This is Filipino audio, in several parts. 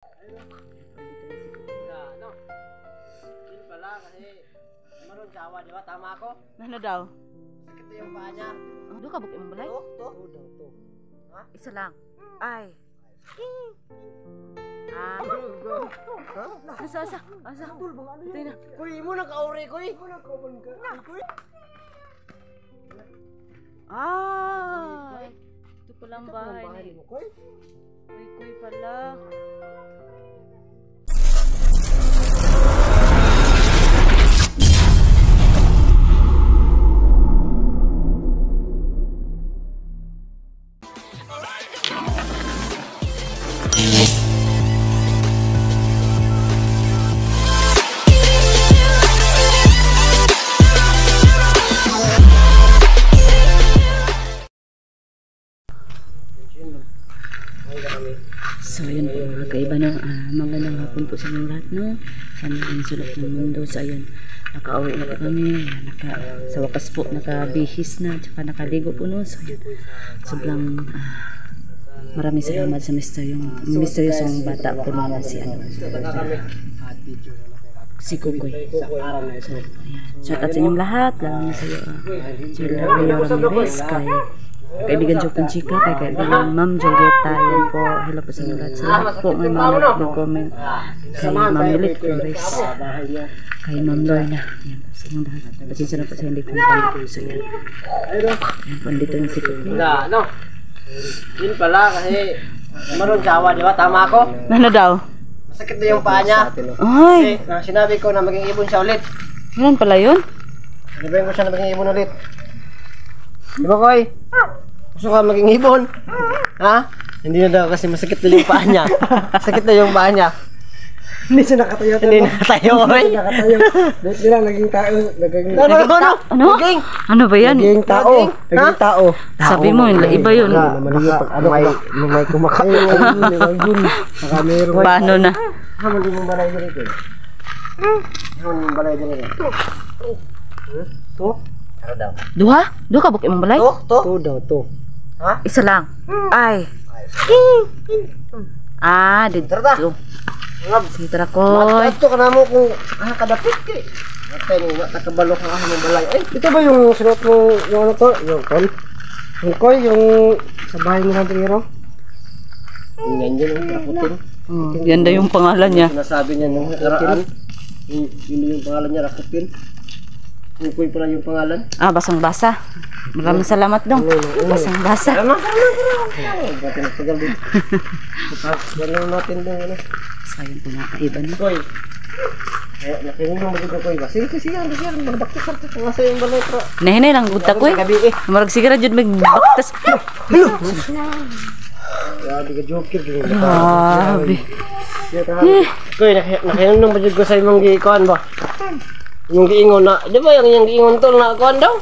Ano? Yun pala kasi marunong sawa, di ba? Tama ako? Ano daw? Sakit na yung paa niya. Doon ka bukit mong balay? To. Ha? Isa lang. Ay. Asa. Ito na. Kuy, mo na kauri, kuy. Kuy. Ay. Ito pala ang bahay ni. mo, kuy. Kuy pala. So yun po mga kaiba no, magandang hapon po sa inyong lahat no. Sana yung sulok ng mundo. So ayun, nakauwi na po kami. Sa wakas po nakabihis na, tsaka nakaligo po no. So yun, sobrang maraming salamat sa misteryosong bata po na si si Kukoy. So ayan, shout out sa inyong lahat, lalo na sa iyo Sir Ramirez, kay kaibigan Joktan Chika, kay kaibigan Ma'am Julieta. Yan po, hello po sa inyo lahat. Sa lahat po may mga nag-comment, kay Ma'am Milit Flores, kay Ma'am Lorna. Yan po sa inyong lahat. Pasensya na po sa hindi ko napalito sa inyo. Yan po, dito yung si Kukoy. Ano? Yun pala kasi marunong sawa, di ba? Tama ako? Ano daw? Masakit na yung paa niya. Ay, Kasi sinabi ko na maging ibon siya ulit. yan pala yun? Sinabihin ko siya na maging ibon ulit. Di ba, Koy? Gusto ka maging ibon? Ha? Hindi na daw kasi masakit na yung paa niya. Sakit na yung paa niya. Hindi siya nakatayo. Hindi nakatayo, Koy. Nakatayo. Dahil lang naging tao. Ano? Naging? Ano ba yan? Naging tao. Naging tao. Sabi mo, iba yun. May kumakain. Baka meron. Paano na? Haman din mong balay dito. Haman din mong balay dito. To? Ano daw? Duha? Duha ka bukit mong balay? To? To daw, to. Ha? Isa lang. Ay. Dito. Sige, tara Koy. Ito ka na mo kung kadapit ka eh. Ate mo, nakabalok ang ahong balay. Ay, Ito ba yung sinuot mo, yung ano to? Yung kon? Yung koy, yung sa bahay mo natin hero? yan yun, rakutin. Yan daw yung pangalan niya. Sinasabi niya nung nakaraan. Yun yung pangalan niya, rakutin. Kukoy pala yung pangalan. Basang-basa. Maraming salamat dong. Basang-basa. Ba't nagtagal din? Gano'n natin din, ano? Sayang po mga kaiba na. Koy. Nakinig mo magiging koy ba? Sige, magbaktas sa ito. Nga sa'yo yung balay ko. Nahinay lang gud ta Koy. Marag sigara jud magbaktas. Grabe ka, joker. Grabe. Koy, nakinig mo magiging ko sa imong giikuan ba? Yung giingon na, di ba yung giingon tol na kuan daw?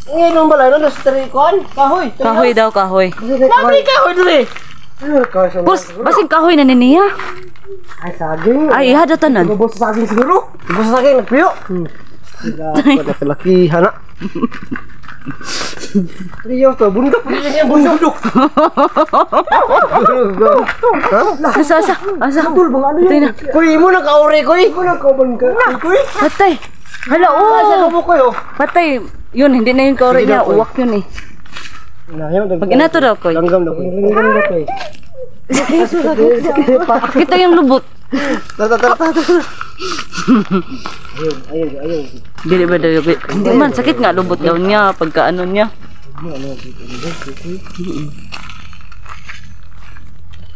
Ngayon yung balay no, sa kuan, kahoy. Kahoy daw, kahoy. Mabri kahoy dali. Bus, basing kahoy na niya. Ay, saging. Ay, ihada tanan. Bubos sa saging siguro. Basta sa akin, nagpiyo. Pada kalakihan na. Riyo to, bundok. Bundok. Asa. Tul, bang ano yan? Kuy, mo na kauri, kuy. Ikaw na kauban ka. Kuy? Patay. Hala, Asa mo kuy, oh. Patay. Yun, hindi na yung kauri niya. Uwak yun eh. Pag inato daw, Koy. Langgam daw, kuy. Langgam na koy. Kita yung lubot. Tara. Ayaw. Dili ba daw yung... Hindi man, sakit nga lubot daw niya. Pagka ano niya.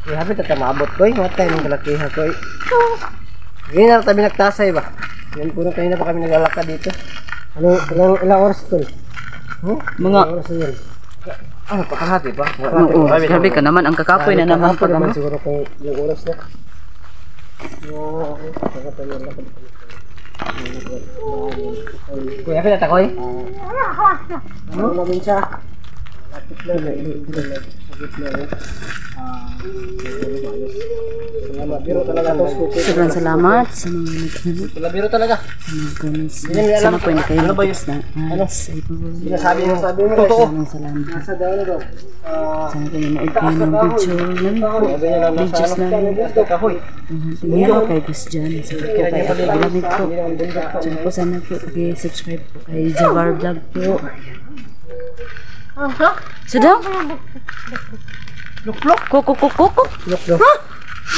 Habi tata maabot koy, matay ng kalakihan koy. Ngayon na tabi nagtasay ba? Yan po na kayo na pa kami naglalakad dito. Ilang oras tol? Mga... Oras na yun. Ano, pakalahati ba? Oo, sabi ka naman, ang kakapoy na naman pag ano. Siguro kung yung oras na. Kuya, habi tata koy? Ano namin siya? Biro talaga to. Sobrang salamat sa mga nag-ano. Wala biro talaga. Comments. Sana po hindi kayo nag-tips na. Sinasabi mo. Totoo. Salamat. Sa daw daw. Sana po nanood kayo ng video namin. Videos namin. Kahoy. Tingnan ko kay Gus dyan. Sana po kay Ate Bilamid po. Diyan po sana po subscribe po kay Javar Vlog po. Sadang? Luk-luk. Kuku. Luk-luk.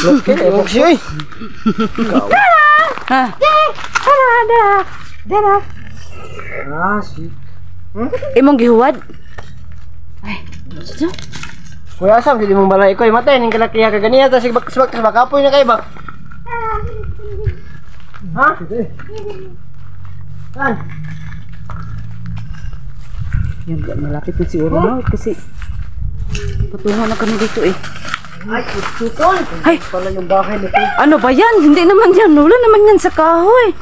Luk ke emosi. Ha? Si. Imong gihuwad? Ay, sadang? Kuya Asam, hindi mong balay ko. Matay, ning kalakiya ka ganiya. Tapos bakapoy na kayo ba? Ha? Saan? Yan, malapit na si Orono kasi patungan na kami dito eh. Ay, tutol. Ay, Pala yung bahay nito. ano ba yan? Hindi naman yan. Wala naman yan sa kahoy.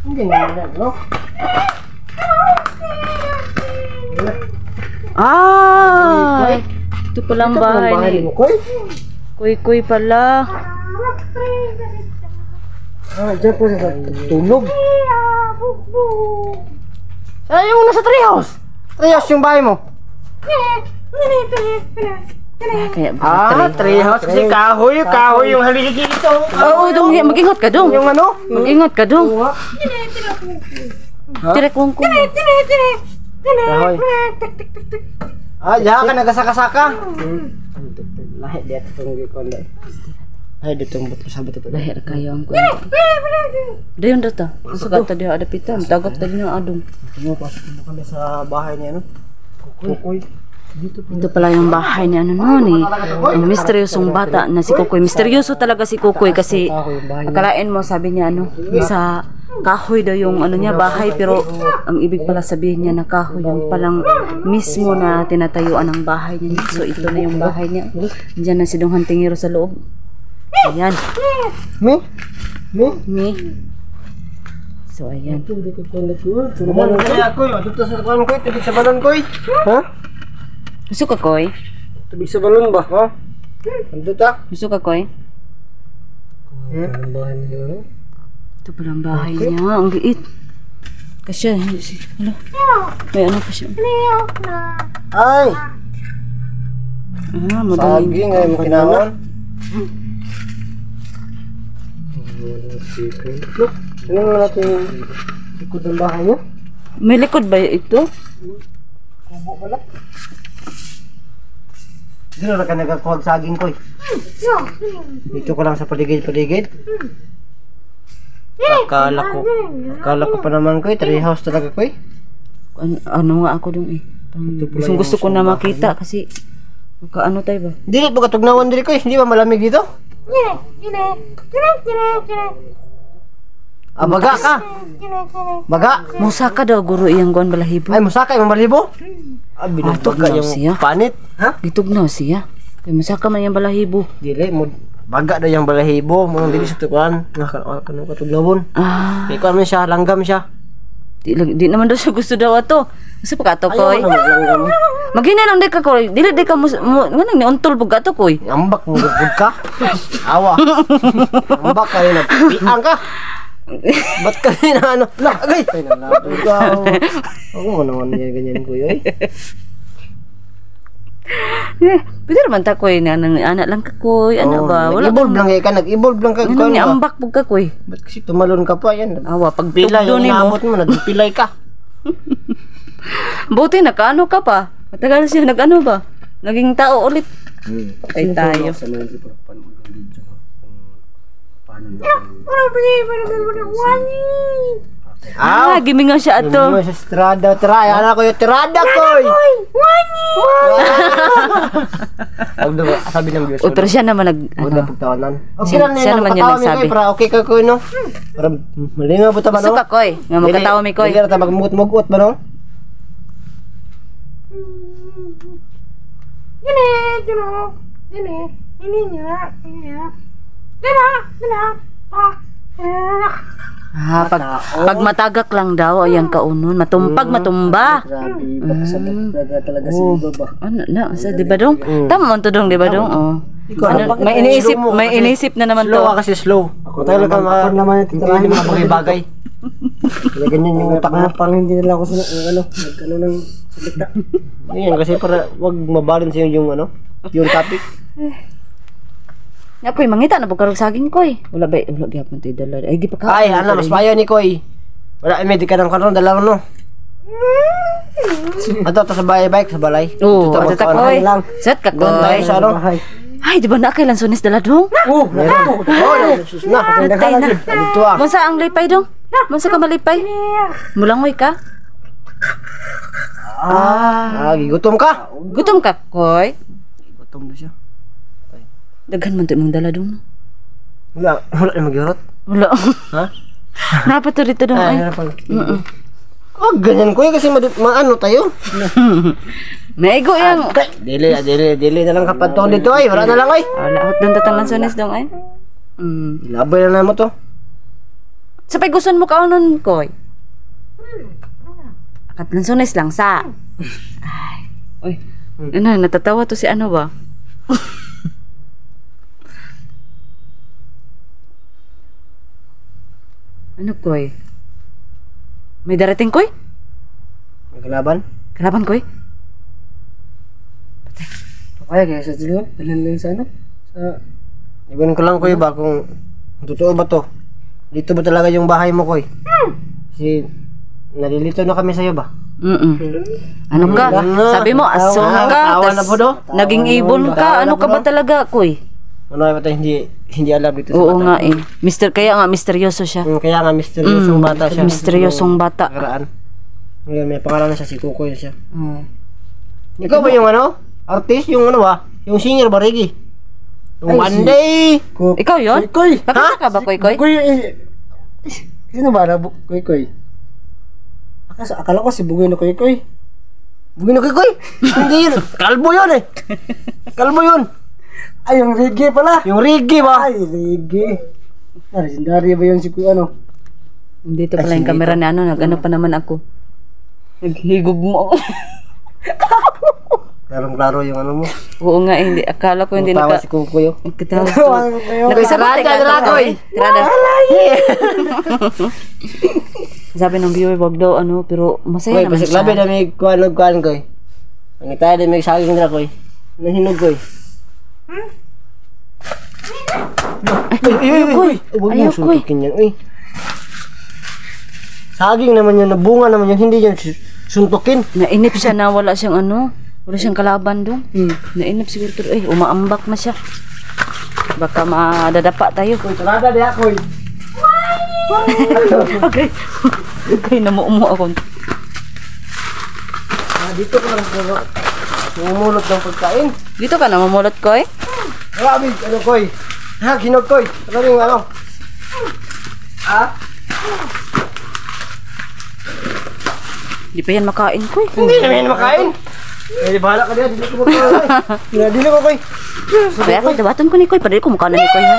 Hindi na yan, no? Ay, ito palang Ito bahay bahay ni mo, Koy. Kuy pala. Diyan po sa tulog. Saan yung nasa treehouse? Treehouse yung bahay mo? Kaya Treehouse kasi kahoy yung haligi dito. Oo, dong, mag-ingat ka dong. Yung ano? Mag-ingat ka dong. Tirek kong. Kahoy. Diyan ka nagasaka-saka. Lahi dito itong gikonda. Ay, dito ang buto sa buto. Lahir kayo ang kuya. Dayon data. Sukat ta diha ada pitan. Tagap ta din ang adong. Pasok mo kami sa bahay niya, no? Kukoy. Ito pala yung bahay ni ano no ni ang misteryosong bata na si Kukoy. Misteryoso talaga si Kukoy kasi akalain mo sabi niya ano sa kahoy daw yung ano niya bahay pero ang ibig pala sabihin niya na kahoy yung palang mismo na tinatayuan ng bahay niya. So ito na yung bahay niya. Diyan na si Dong Hantingero sa loob. Ayan. Mi. So ayan. Tumalan kaya Koy, dito sa kuan Koy, tubig sa balon Koy. Ha? Gusto ka Koy? Tubig sa balon ba? Ha? Ando ta? Gusto ka Koy? Ang bahay niyo. Ito pala ang bahay niya. Ang liit. Kasi, ano? May ano pa siya. Ay, Madami. saging ay mo kinahanglan. Sino nga natin yung likod ng bahay niya? May likod ba ito? Kubo pala. Sino na ka nagkakuhag saging Koy? Dito ko lang sa paligid-paligid. Akala ko pa naman Koy, treehouse talaga Koy. Ano nga ako dun eh. Gusto ko na makita kasi ano tayo ba? Dili po katugnawan dili Koy, hindi ba malamig dito? Baga ka. Baga. Musaka daw guro iyang gon balahibo. Ay musaka yung balahibo. Tugnaw Baga siya. yung panit. Ha? Gitugnaw siya. Kay musaka man iyang balahibo. Dili mo baga daw yung balahibo, mo dili sa tukuan. Kanang katugnawon. Kay kuan man siya, langgam siya. Di naman daw siya gusto daw ato. Gusto pa ka to koy. Langgam. Maghinay lang di ka koy. Dili di ka ngano ni untol pug ato koy. Ambak mo gud ka. Awa. Ambak ka rin piang ka. Ba't ka rin ano? Agay! Ay, nalapit ka. Ako naman yan ganyan ko yun. Pwede naman ta koy na anak lang ka koy. Ano ba? Wala Nag-evolve lang ka. Nag-evolve lang ka. Ano ni ambak pug ka koy. Ba't kasi tumalon ka pa yan? Awa pag Pilay tugdo yung ni mo. naabot mo. Nagpilay ka. Buti nakaano ka pa. Matagal siya nagano ba? Naging tao ulit. Ay tayo. Gimingaw siya ato. Yung sa estrada. Try. Anak ko yung tirada ko. Sabi ng Diyos. Pero siya naman nag Huwag na pagtawanan. Okay Siya- lang siya naman yung nagsabi. Para okay ka ko no? Para malingaw po tama Gusto ka koy. Nga magkatawa mi koy. Hindi na magmugot-mugot ba no? Pag matagak lang daw ayan kaunon, matumpag matumba. Grabe, baksa talaga si Iba ba? Ano na, sa di ba dong? Tama man to dong, di ba dong? Oh. Ano, may iniisip na naman Slow to. ka kasi slow. Ako Talaga naman, ako naman yung titirahin mga bagay-bagay. Kaya ganyan yung utak mo. Pang hindi nila ako nag-ano ng salita. Ayan, kasi para wag mabalance yung yung topic. Nga koy, mangita na pagkarog saging koy. Wala gyapon tay dala. Ay di pa ka. Ay, ano, mas payo ni Koy. Wala, may di ka ng karon, dala no. Ato, sa bike, sa balay. Oo, Dito, ato ta magkaon. koy. lang. Set ka Doon tayo koy. sa ano? Ay, di ba na kay lansones dala dong? Meron. Sus na. Natay na. Dito ah. Munsa ang lipay dong? Munsa ka malipay? Mulangoy ka? Gigutom ka. Gutom ka koy? Gutom na siya. Daghan man to imong dala dong. Wala na magyurot. Wala. Ha? Napa to dito dong ay. Harapan. Ganyan Koy kasi maano tayo. Maigo yang. Dili na lang kapag to dito ay. Wala na lang ay. Wala hot dong tatang lansones dong ay. Labay na mo to. Sapay gusto mo kaunon koy. Akat lansones lang sa. Ay. Uy. Ano, natatawa to si ano ba? Ano koy? May darating koy? May kalaban. Kalaban koy? Kaya kaya sa dilo, dalan lang sa ano? Sa Iban ko lang Koy ba kung totoo ba to. Dito ba talaga yung bahay mo Koy? Kasi nalilito na kami sa'yo ba? Ano ka? Sabi mo, asong ka, Tawa na po do. naging ibon ka. Ano ka ba talaga koy? Ano ay ba tayo hindi alam dito sa Oo bata? nga eh. Kaya nga misteryoso siya. Kaya nga misteryosong bata siya. Misteryosong bata. Nakaraan. Ngayon may pangalan na siya, si Kukoy siya. Oo. Ikaw ba yung artist, yung yung singer ba, Reggie? Yung Monday! Ikaw yun? Koy! Pakita ka ba, Koy Koy? Koy! Sino ba na Koy Koy? Akala ko si Bugoy na Koy Koy. Bugoy na Kukoy? Hindi yun. Kalbo yun eh. Kalbo yun. Ay, yung reggae pala. Yung Reggie ba? Ay, reggae. Legendary ba yun si Kuya ano? Dito pala yung camera ni ano, nag-ano pa naman ako. Naghigog mo ako. Klarong-klaro yung ano mo. Oo nga, hindi. Akala ko hindi Tawa naka... si Kukoy. Nagkatawa Ano to. kayo? Nakasabot Tirada, ka tirada, Koy. Tirada. Sabi ng viewer, wag daw ano, pero masaya Koy, naman kasi siya. labi na may kuhan Koy. Ang tayo na may saging nila Koy. Nahinog Koy. Ayaw, Koy. Ayaw, Koy. Uy. Saging naman yun, nabunga naman yun, hindi yan suntukin. Nainip siya na wala siyang ano, wala siyang kalaban doon. Nainip siguro to. Ay, umaambak na siya. Baka madadapa tayo. Koy, talada di Koy. Okay. Okay, namuumo ako. Dito ka lang sa umulot ng pagkain. Dito ka na mamulot, Koy? Grabe, Koy. Ha, hinog Koy. Ano yung ano? Ha? Di pa yan makain, Koy. Hindi naman yan makain. Eh, bahala ka diyan. Dili ko makain. Dili ko Koy. Kaya ako, dabaton ko ni Koy. Padali ko mukha na ni Koy, ha?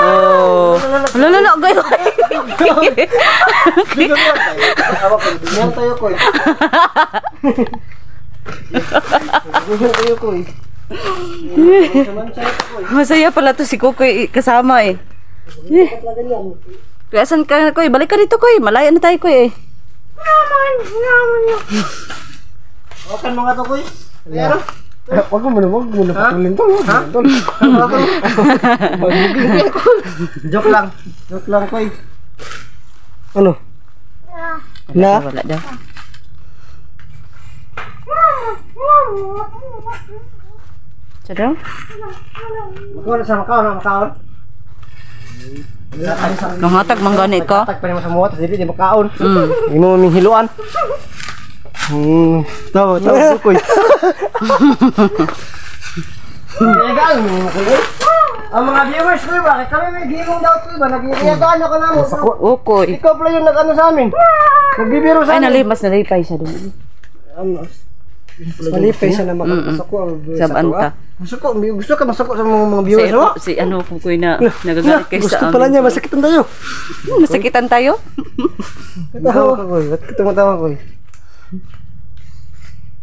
Oh. Lala, Koy. Yan tayo Koy. Yan tayo Koy. Masaya pala to si Koy kasama eh. Kaya saan ka, Koy? Balik ka dito, Koy. Malaya na tayo, Koy eh. Wakan mga to Koy. Pero Wag mo na patulin to. Joke lang Koy. Ano? Na? Wala daw. Sa daw? Magkano sa makaon? Nangatag manggani ka? Tag pa naman sa mga tapos di makaon. Hindi mo minghiluan. Tawa Koy. Nagagaan mo Koy. Ang mga viewers Koy, bakit kami may gimong daw Koy ba? Nag-iyagaan ako na mo. Oo, Koy. Ikaw pala yung nag-ano sa amin. Nagbibiro sa Ay, amin. mas nalipay siya doon. Malipay siya na makapasok ko. Sabaan ka. Gusto ka masako sa mga viewers mo? Si ano po Koy na nagagalit kayo Gusto sa pala amin. niya, masakitan tayo. Masakitan tayo? Katawa ka Koy. Ba't tumatawa Koy?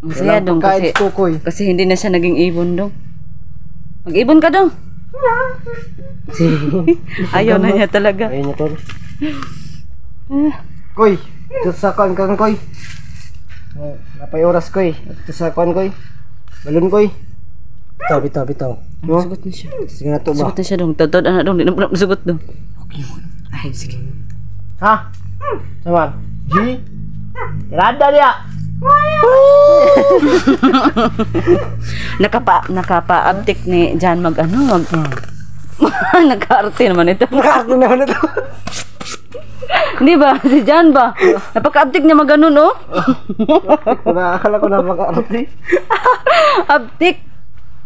Masaya dong Kain kasi, ko Koy. kasi hindi na siya naging ibon dong. Mag-ibon ka daw. Ayaw na niya talaga. Ayun niya tol. Koy, ito sa kuan kang koy. Napay oras koy. Ito sa kuan koy. Balon koy. Bitaw. No? Sugot na siya. Sige na to ba? Sugot na siya dong. Totoo anak dong. Di na sugot dong. Okay. Ay, sige. Ha? Saman. G. Rada dia. Nakapa-uptick ni Jan mag nagka-arte naman ito. Nakakita naman ito. Di ba? Si Jan ba? Napaka-uptick niya mag ganun, oh. Akala ko na mag-arte. Uptick.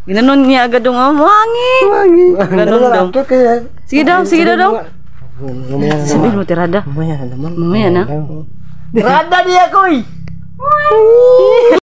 Ginanon niya agad dong, oh. Wangi. Ganun dong. Sige daw dong. Sabihin mo, tirada. Mamaya na naman. Mamaya na. Rada dia koy.